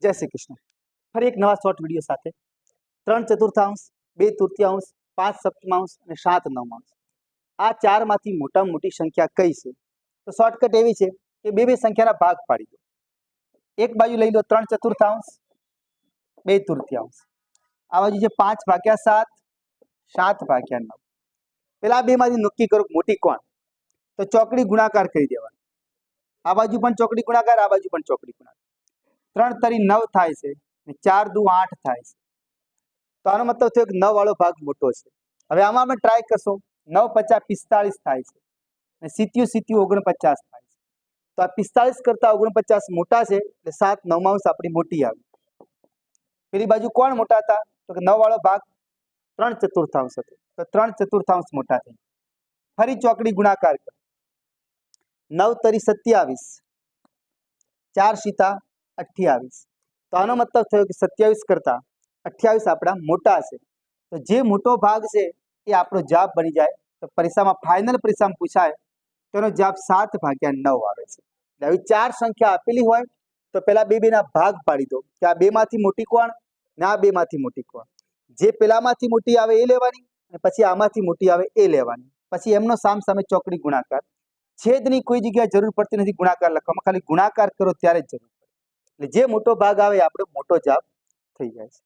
જય શ્રી કૃષ્ણ. ફરી એક નવા શોર્ટ વિડીયો સાથે 3/4, 2/3, 5/7 અને 7/9 આ ચારમાંથી મોટામાં મોટી સંખ્યા કઈ છે? તો શોર્ટકટ એવી છે કે બે બે સંખ્યાના ભાગ પાડી દો. એક બાજુ લઈ લો 3/4, 2/3. આ બાજુ છે 5/7, 7/9. પેલા બે માંથી નક્કી કરો મોટી કોણ? તો ચોકડી ગુણાકાર કરી દેવાનો. આ બાજુ પણ ચોકડી ગુણાકાર, આ બાજુ પણ ચોકડી ગુણાકાર. 3 તરી 9 થાય છે, 4 દુ 8 થાય છે. તો આનો મતલબ થયો કે 9 વાળો ભાગ મોટો છે. હવે આમાં અમે ટ્રાય કરશો. 9 × 5 = 45 થાય છે અને સીત્યું 49 થાય છે. તો આ 45 કરતા 49 મોટા છે એટલે 7/9 આપણી મોટી આવી. પેલી બાજુ કોણ મોટા હતા? તો કે 9 વાળો ભાગ 3/4 હતો, તો 3/4 મોટા થઈ. ફરી ચોકડી ગુણાકાર કરો. 9 તરી 27, 4 સીતા 28. તો આનો મતલબ થયો કે 27 કરતા 28 આપણા મોટા છે. તો જે મોટો ભાગ છે એ આપણો જવાબ બની જાય. તો પરીક્ષામાં ફાઇનલ પરીક્ષામાં પૂછાય તેનો જવાબ 7/9 આવે છે. એટલે આવી ચાર સંખ્યા આપેલી હોય તો પેલા બે બેના ભાગ પાડી દો કે આ બેમાંથી મોટી કોણ ને આ બેમાંથી મોટી કોણ. જે પેલામાંથી મોટી આવે એ લેવાની અને પછી આમાંથી મોટી આવે એ લેવાની. પછી એમનો સામસામે ચોકડી ગુણાકાર. છેદની કોઈ જગ્યાએ જરૂર પડતી નથી ગુણાકાર લખવામાં, ખાલી ગુણાકાર કરો ત્યારે જ જરૂર પડે. એટલે જે મોટો ભાગ આવે એ આપણો મોટો જવાબ થઈ જાય છે.